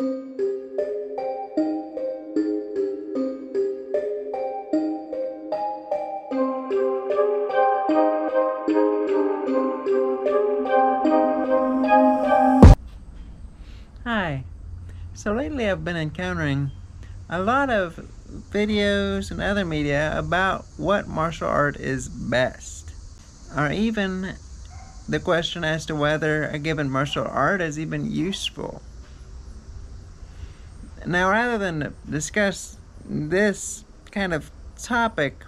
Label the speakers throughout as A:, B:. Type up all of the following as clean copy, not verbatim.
A: Hi. So lately I've been encountering a lot of videos and other media about what martial art is best, or even the question as to whether a given martial art is even useful. Now, rather than discuss this kind of topic,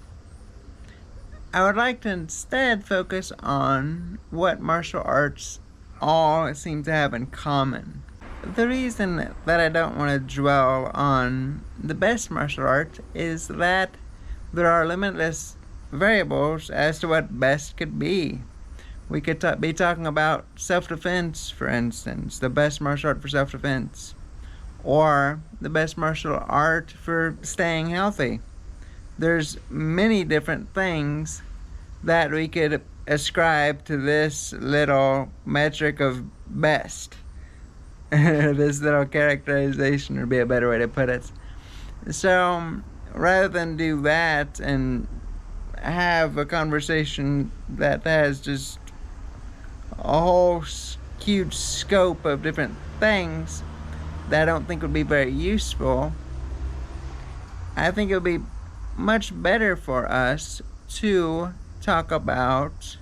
A: I would like to instead focus on what martial arts all seem to have in common. The reason that I don't want to dwell on the best martial art is that there are limitless variables as to what best could be. We could be talking about self-defense, for instance, the best martial art for self-defense, or the best martial art for staying healthy. There's many different things that we could ascribe to this little metric of best. This little characterization would be a better way to put it. So rather than do that and have a conversation that has just a whole huge scope of different things that I don't think would be very useful, I think it would be much better for us to talk about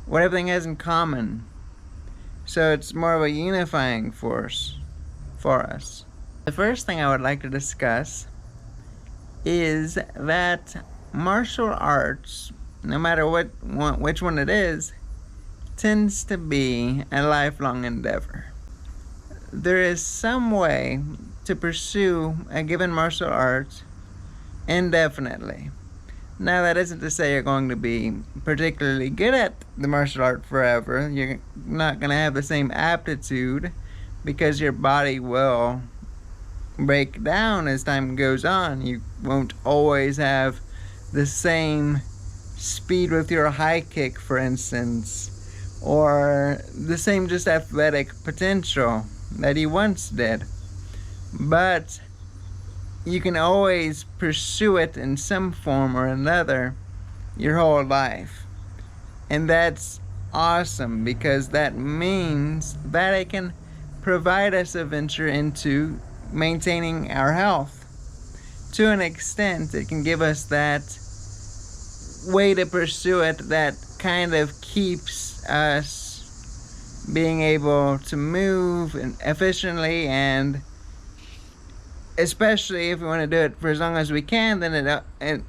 A: what everything has in common. So it's more of a unifying force for us. The first thing I would like to discuss is that martial arts, no matter which one it is, tends to be a lifelong endeavor. There is some way to pursue a given martial art indefinitely. Now, that isn't to say you're going to be particularly good at the martial art forever. You're not going to have the same aptitude because your body will break down as time goes on. You won't always have the same speed with your high kick, for instance, or the same just athletic potential that you once did. But you can always pursue it in some form or another your whole life. And that's awesome because that means that it can provide us a venture into maintaining our health. To an extent, it can give us that way to pursue it that kind of keeps us being able to move efficiently, and especially if we want to do it for as long as we can, then it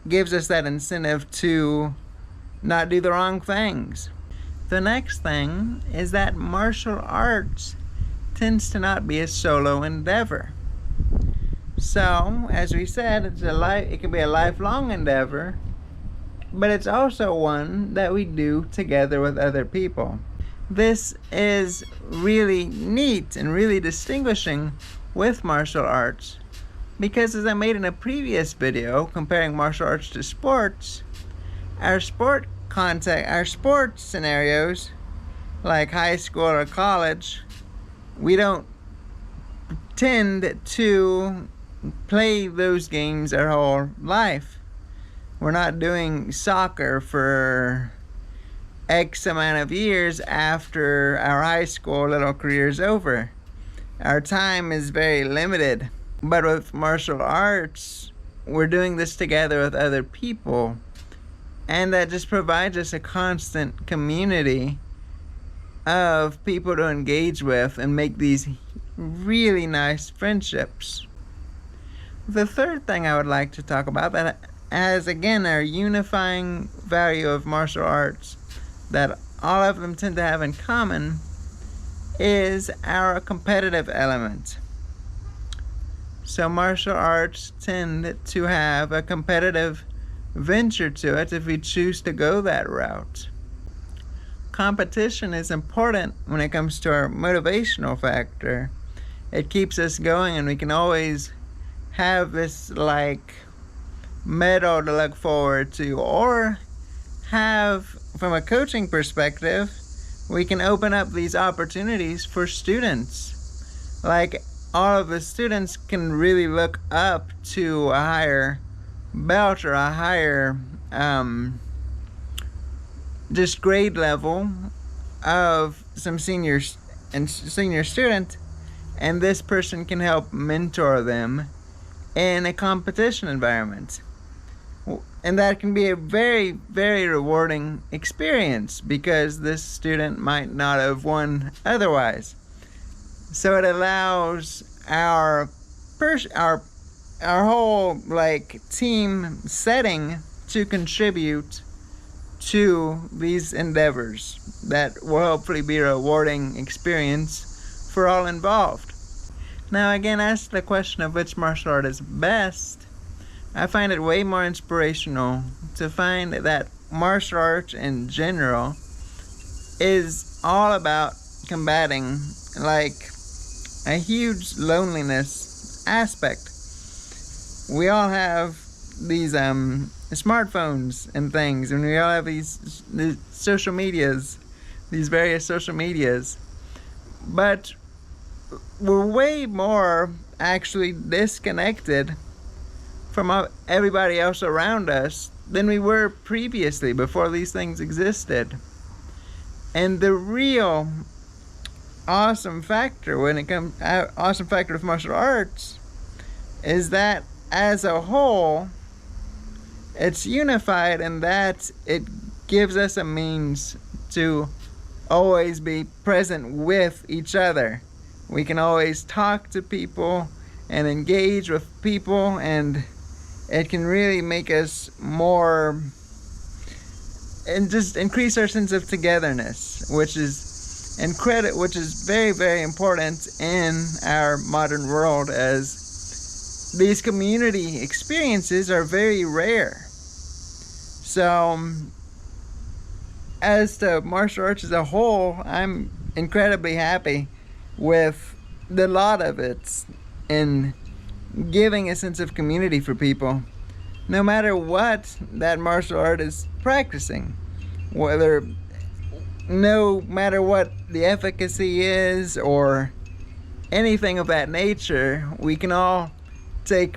A: gives us that incentive to not do the wrong things. The next thing is that martial arts tends to not be a solo endeavor. So, as we said, it can be a lifelong endeavor, but it's also one that we do together with other people. This is really neat and really distinguishing with martial arts, because as I made in a previous video comparing martial arts to sports, our sport scenarios like high school or college, we don't tend to play those games our whole life. We're not doing soccer for X amount of years after our high school little career is over. Our time is very limited. But with martial arts, we're doing this together with other people, and that just provides us a constant community of people to engage with and make these really nice friendships. The third thing I would like to talk about that has, again, our unifying value of martial arts that all of them tend to have in common is our competitive element. So martial arts tend to have a competitive venture to it if we choose to go that route. Competition is important when it comes to our motivational factor. It keeps us going, and we can always have this medal to look forward to, or have, from a coaching perspective, we can open up these opportunities for students. Like all of the students can really look up to a higher belt or a higher just grade level of some seniors and senior student, and this person can help mentor them in a competition environment. And that can be a very, very rewarding experience because this student might not have won otherwise. So it allows our whole like team setting to contribute to these endeavors that will hopefully be a rewarding experience for all involved. Now again, as to the question of which martial art is best, I find it way more inspirational to find that martial arts in general is all about combating like a huge loneliness aspect. We all have these smartphones and things, and we all have these social medias, these various social medias, but we're way more actually disconnected from everybody else around us than we were previously before these things existed. And the real awesome factor of martial arts is that as a whole it's unified, and that it gives us a means to always be present with each other. We can always talk to people and engage with people, and it can really make us more and just increase our sense of togetherness, which is very, very important in our modern world, as these community experiences are very rare. So as to martial arts as a whole, I'm incredibly happy with the lot of it in giving a sense of community for people, no matter what that martial art is practicing, no matter what the efficacy is or anything of that nature. We can all take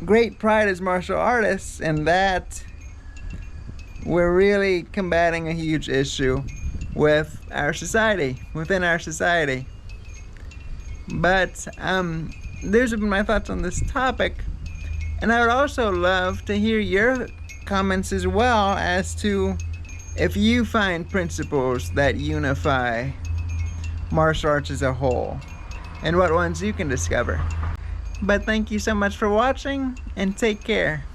A: great pride as martial artists in that we're really combating a huge issue with our society, within our society. But those have been my thoughts on this topic, and I would also love to hear your comments as well as to if you find principles that unify martial arts as a whole, and what ones you can discover. But thank you so much for watching, and take care.